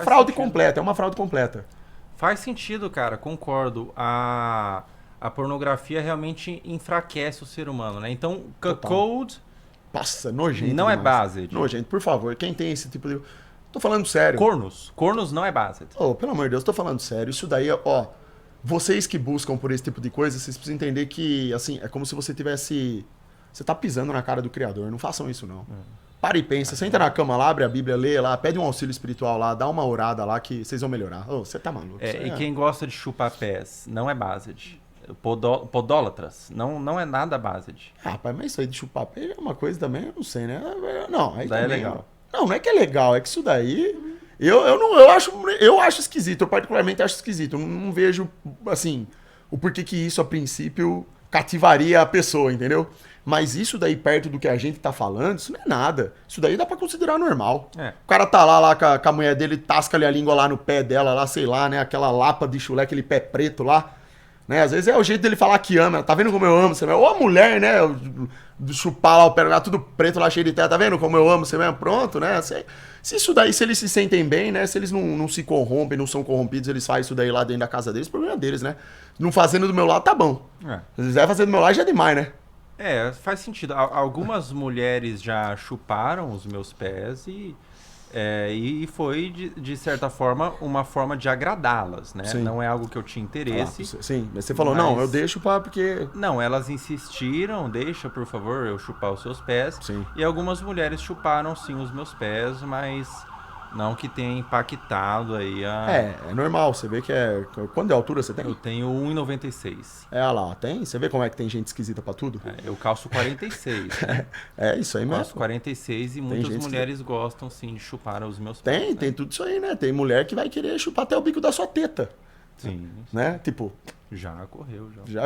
fraude sentido. completa, é uma fraude completa. Faz sentido, cara, concordo. A pornografia realmente enfraquece o ser humano, né? Então, Total. cuckold Nossa, nojento não é demais. based. Nojento, por favor, quem tem esse tipo de... Tô falando sério. Cornos. Cornos não é based. Oh, pelo amor de Deus, tô falando sério. Isso daí, ó, vocês que buscam por esse tipo de coisa, vocês precisam entender que, assim, é como se você tivesse... Você tá pisando na cara do Criador. Não façam isso, não. Para e pensa. Senta na cama lá, abre a Bíblia, lê lá, pede um auxílio espiritual lá, dá uma orada lá que vocês vão melhorar. Oh, você tá maluco. Isso E quem gosta de chupar pés não é based. Podólatras não é nada based. Ah, rapaz, mas isso aí de chupar pé é uma coisa também, eu não sei, né? Não, aí Daí é também, legal. Não é que é legal, é que isso daí... Eu acho esquisito, eu particularmente acho esquisito. Eu não vejo, assim, o porquê que isso, a princípio, cativaria a pessoa, entendeu? Mas isso daí, perto do que a gente tá falando, isso não é nada. Isso daí dá pra considerar normal. É. O cara tá lá com a mulher dele, tasca-lhe a língua lá no pé dela, lá, sei lá, né? Aquela lapa de chulé, aquele pé preto lá. Né? Às vezes é o jeito dele falar que ama. Tá vendo como eu amo você mesmo? Ou a mulher, né? Chupar lá o pé, tudo preto lá, cheio de terra. Tá vendo como eu amo você mesmo? Pronto, né? Se isso daí, se eles se sentem bem, né? Se eles não se corrompem, não são corrompidos, eles fazem isso daí lá dentro da casa deles, problema deles, né? Não fazendo do meu lado, tá bom. É. Se quiser fazer do meu lado, já é demais, né? Faz sentido. Algumas mulheres já chuparam os meus pés e foi, de certa forma, uma forma de agradá-las, né? Sim. Não é algo que eu tinha interesse. Sim, mas você falou, Mas- não, eu deixo porque... Não, elas insistiram, deixa, por favor, eu chupar os seus pés. Sim. E algumas mulheres chuparam, sim, os meus pés, mas não que tenha impactado aí a... É normal, você vê que é... Quando de altura você tem? Eu tenho 1,96. É, olha lá, tem? Você vê como é que tem gente esquisita pra tudo? Eu calço 46, né? É isso aí Eu calço mesmo. 46 e muitas gente que- mulheres gostam, sim, de chupar os meus pés. Tem, né? tem tudo isso aí, né? Tem mulher que vai querer chupar até o bico da sua teta, Sim, né? Tipo, já ocorreu, já.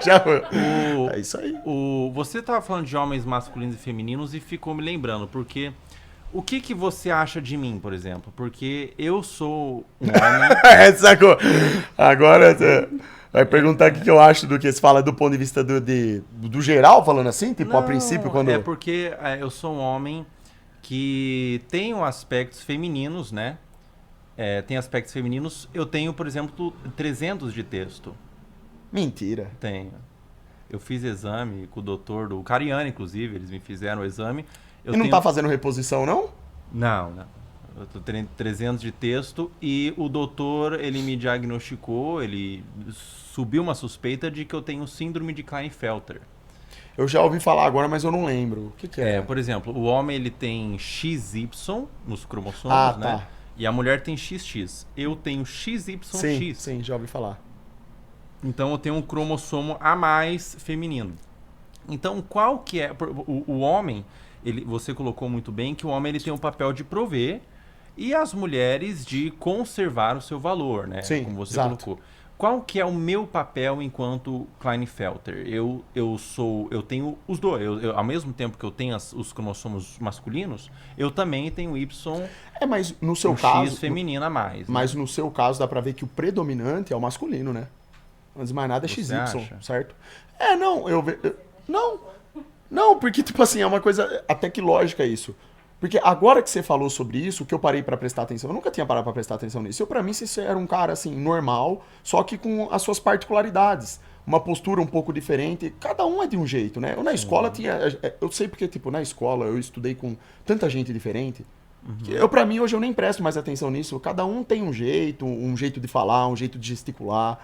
já foi. O- É isso aí. Você estava falando de homens masculinos e femininos e ficou me lembrando, porque o que você acha de mim, por exemplo? Porque eu sou um homem... É, sacou? Agora você vai perguntar o que eu acho do que se fala do ponto de vista do geral, falando assim? Tipo, a Não, princípio, quando... É porque eu sou um homem que tem aspectos femininos, né? Tem aspectos femininos. Eu tenho, por exemplo, 300 de texto. Mentira. Tenho. Eu fiz exame com o doutor do Cariani, inclusive, eles me fizeram o exame. Eu E não tenho... tá fazendo reposição, não? Não. Eu tô tendo 300 de texto e o doutor, ele me diagnosticou, ele subiu uma suspeita de que eu tenho síndrome de Klinefelter. Eu já ouvi falar agora, mas eu não lembro. O que é? Por exemplo, o homem ele tem XY nos cromossomos, Ah, né? tá. E a mulher tem XX. Eu tenho XYX. Sim, já ouvi falar. Então eu tenho um cromossomo a mais feminino. Então qual que é... O homem, você colocou muito bem que o homem ele tem o papel de prover e as mulheres de conservar o seu valor, né? Sim, Como você exato. colocou. Qual que é o meu papel enquanto Klinefelter? Eu tenho os dois. Ao mesmo tempo que eu tenho os cromossomos masculinos, eu também tenho Y, Mas no seu um caso... X feminino a mais. né? Mas no seu caso dá pra ver que o predominante é o masculino, né? Antes de mais nada é Você XY, acha? certo? Não, Não, porque, tipo assim, é uma coisa até que lógica isso. Porque agora que você falou sobre isso, que eu parei pra prestar atenção, eu nunca tinha parado pra prestar atenção nisso. Pra mim, você era um cara, assim, normal, só que com as suas particularidades. Uma postura um pouco diferente. Cada um é de um jeito, né? Eu na escola tinha... Eu sei porque, tipo, na escola eu estudei com tanta gente diferente. Que pra mim, hoje eu nem presto mais atenção nisso. Cada um tem um jeito de falar, um jeito de gesticular.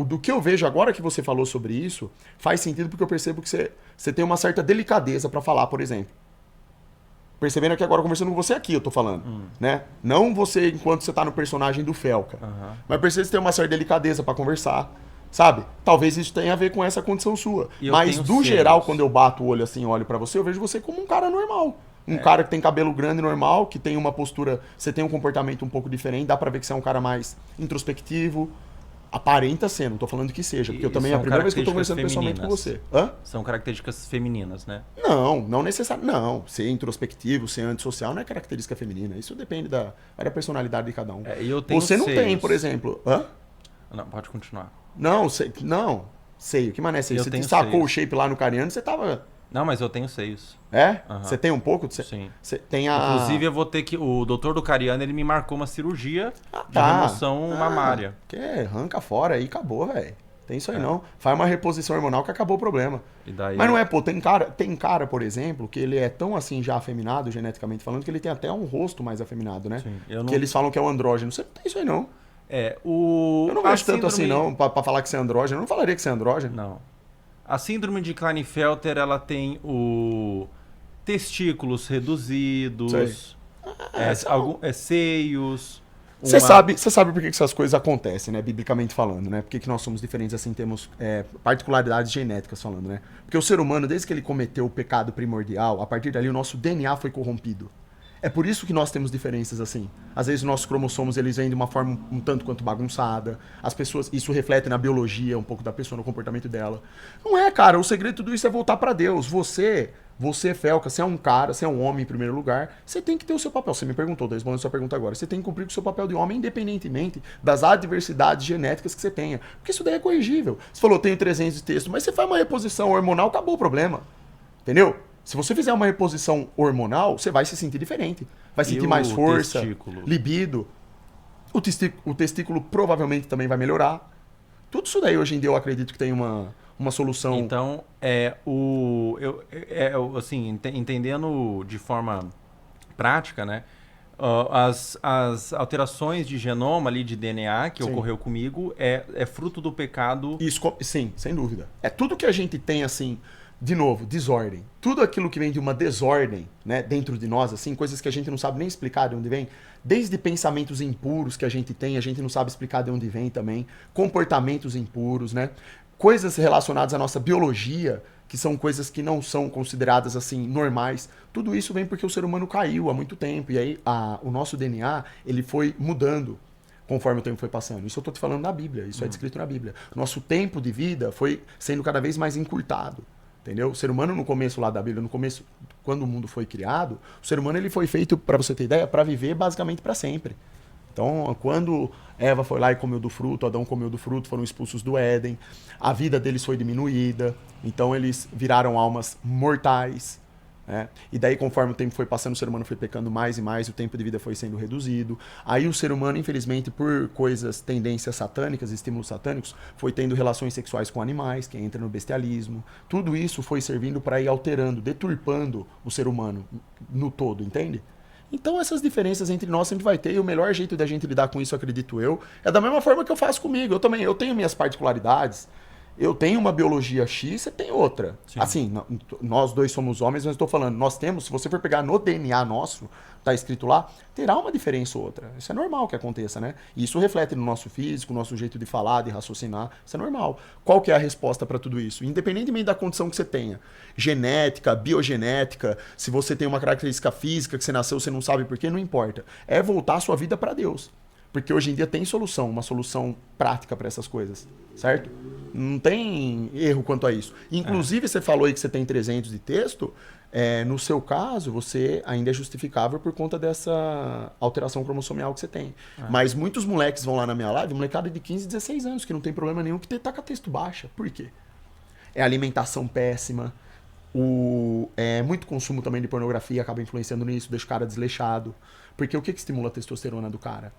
Do que eu vejo agora que você falou sobre isso, faz sentido porque eu percebo que você tem uma certa delicadeza pra falar, por exemplo. Percebendo que agora conversando com você aqui, eu tô falando, né? Não você enquanto você tá no personagem do Felca. Mas percebo que você tem uma certa delicadeza pra conversar, sabe? Talvez isso tenha a ver com essa condição sua. E eu Mas tenho do selos. geral, quando eu bato o olho assim, olho pra você, eu vejo você como um cara normal. Um cara que tem cabelo grande normal, que tem uma postura, você tem um comportamento um pouco diferente, dá pra ver que você é um cara mais introspectivo. Aparenta ser, não tô falando que seja, porque eu E também é a são primeira vez que eu tô características conversando pessoalmente com femininas. você. São características femininas, né? Não necessariamente. Não, ser introspectivo, ser antissocial não é característica feminina. Isso depende da personalidade de cada um. E eu tenho Você não tem, seios. por exemplo. Não, pode continuar. Não, sei. Que mané sei. Eu Você tenho sacou seios. o shape lá no Cariano, você tava Não, mas eu tenho seios. É? Aham. Você tem um pouco? Sim. Você tem a... Inclusive, eu vou ter que. O doutor do Cariano, ele me marcou uma cirurgia de tá. remoção mamária. Que arranca fora aí, acabou, velho. Tem isso aí É. não. Faz uma reposição hormonal que acabou o problema. E daí. Mas não é, pô, tem cara, por exemplo, que ele é tão assim já afeminado, geneticamente falando, que ele tem até um rosto mais afeminado, né? Sim, eu não. Que eles falam que é o andrógeno. Você não tem isso aí não. O. Eu não a vejo tanto assim síndrome- não, pra falar que você é andrógeno. Eu não falaria que você é andrógeno. Não. A síndrome de Klinefelter, ela tem o testículos reduzidos, Sei. seios. Você sabe por que que essas coisas acontecem, né? Biblicamente falando, né? Por que que nós somos diferentes assim, temos particularidades genéticas falando, né? Porque o ser humano, desde que ele cometeu o pecado primordial, a partir dali o nosso DNA foi corrompido. É por isso que nós temos diferenças assim. Às vezes os nossos cromossomos eles vêm de uma forma um tanto quanto bagunçada. As pessoas, isso reflete na biologia um pouco da pessoa, no comportamento dela. Não é, cara, o segredo de tudo isso é voltar pra Deus. Você, Felca, você é um cara, você é um homem em primeiro lugar, você tem que ter o seu papel. Você me perguntou, tô respondendo a sua pergunta agora. Você tem que cumprir com o seu papel de homem, independentemente das adversidades genéticas que você tenha. Porque isso daí é corrigível. Você falou, tenho 300 de texto, mas você faz uma reposição hormonal, acabou o problema. Entendeu? Se você fizer uma reposição hormonal, você vai se sentir diferente. Vai sentir mais força, testículo? libido. O testículo provavelmente também vai melhorar. Tudo isso daí, hoje em dia, eu acredito que tem uma solução. Então, assim, entendendo de forma prática, né? As alterações de genoma ali, de DNA que Sim. ocorreu comigo é fruto do pecado. Isso, sim, sem dúvida. É tudo que a gente tem, assim, de novo, desordem. Tudo aquilo que vem de uma desordem, né, dentro de nós, assim, coisas que a gente não sabe nem explicar de onde vem, desde pensamentos impuros que a gente não sabe explicar de onde vem também, comportamentos impuros, né, coisas relacionadas à nossa biologia, que são coisas que não são consideradas, assim, normais. Tudo isso vem porque o ser humano caiu há muito tempo, e aí o nosso DNA, ele foi mudando conforme o tempo foi passando. Isso eu estou te falando da Bíblia, isso é descrito na Bíblia. Nosso tempo de vida foi sendo cada vez mais encurtado. Entendeu? O ser humano no começo lá da Bíblia, no começo, quando o mundo foi criado, o ser humano ele foi feito, para você ter ideia, para viver basicamente para sempre. Então, quando Eva foi lá e comeu do fruto, Adão comeu do fruto, foram expulsos do Éden, a vida deles foi diminuída, então eles viraram almas mortais. Né? E daí, conforme o tempo foi passando, o ser humano foi pecando mais e mais, o tempo de vida foi sendo reduzido. Aí o ser humano, infelizmente, por coisas, tendências satânicas, estímulos satânicos, foi tendo relações sexuais com animais, que entra no bestialismo. Tudo isso foi servindo para ir alterando, deturpando o ser humano no todo, entende? Então essas diferenças entre nós sempre vai ter, e o melhor jeito da gente lidar com isso, acredito eu, é da mesma forma que eu faço comigo. Eu tenho minhas particularidades. Eu tenho uma biologia X, você tem outra. Sim. Assim, nós dois somos homens, mas estou falando, nós temos, se você for pegar no DNA nosso, tá escrito lá, terá uma diferença ou outra. Isso é normal que aconteça, né? E isso reflete no nosso físico, no nosso jeito de falar, de raciocinar. Isso é normal. Qual que é a resposta para tudo isso? Independentemente da condição que você tenha, genética, biogenética, se você tem uma característica física que você nasceu, você não sabe por quê, não importa. É voltar a sua vida para Deus. Porque hoje em dia tem solução, uma solução prática para essas coisas, certo? Não tem erro quanto a isso. Inclusive, você falou aí que você tem 300 de texto, no seu caso, você ainda é justificável por conta dessa alteração cromossomial que você tem. Mas muitos moleques vão lá na minha live, molecada de 15, 16 anos, que não tem problema nenhum, que tá com a texto baixa. Por quê? É alimentação péssima, muito consumo também de pornografia acaba influenciando nisso, deixa o cara desleixado. Porque o que estimula a testosterona do cara?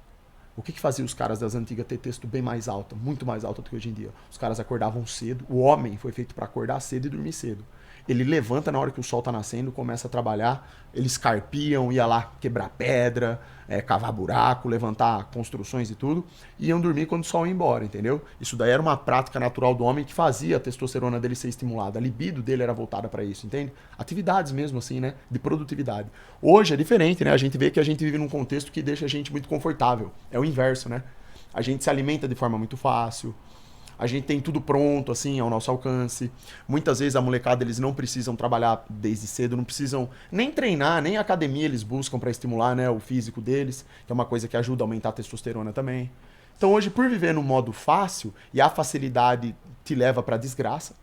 O que fazia os caras das antigas ter texto bem mais alto, muito mais alto do que hoje em dia? Os caras acordavam cedo. O homem foi feito para acordar cedo e dormir cedo. Ele levanta na hora que o sol tá nascendo, começa a trabalhar, eles carpiam, ia lá quebrar pedra, cavar buraco, levantar construções e tudo, e iam dormir quando o sol ia embora, entendeu? Isso daí era uma prática natural do homem que fazia a testosterona dele ser estimulada, a libido dele era voltada para isso, entende? Atividades mesmo assim, né? De produtividade. Hoje é diferente, né? A gente vê que a gente vive num contexto que deixa a gente muito confortável. É o inverso, né? A gente se alimenta de forma muito fácil. A gente tem tudo pronto, assim, ao nosso alcance. Muitas vezes a molecada, eles não precisam trabalhar desde cedo, não precisam nem treinar, nem academia eles buscam para estimular, né, o físico deles, que é uma coisa que ajuda a aumentar a testosterona também. Então hoje, por viver no modo fácil, e a facilidade te leva para desgraça,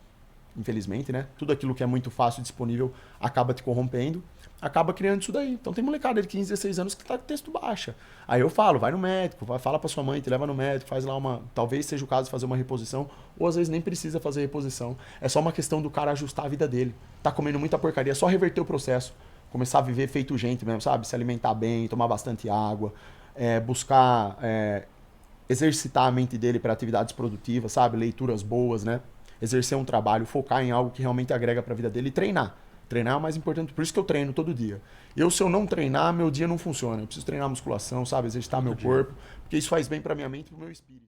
infelizmente, né? Tudo aquilo que é muito fácil, disponível, acaba te corrompendo, acaba criando isso daí. Então tem molecada de 15, 16 anos que tá com texto baixa. Aí eu falo, vai no médico, fala pra sua mãe, te leva no médico, faz lá uma... Talvez seja o caso de fazer uma reposição, ou às vezes nem precisa fazer reposição. É só uma questão do cara ajustar a vida dele. Tá comendo muita porcaria, é só reverter o processo. Começar a viver feito gente mesmo, sabe? Se alimentar bem, tomar bastante água, buscar exercitar a mente dele para atividades produtivas, sabe? Leituras boas, né? Exercer um trabalho, focar em algo que realmente agrega para a vida dele e treinar. Treinar é o mais importante, por isso que eu treino todo dia. Se eu não treinar, meu dia não funciona. Eu preciso treinar musculação, sabe? Exercitar meu corpo, porque isso faz bem para minha mente e pro meu espírito.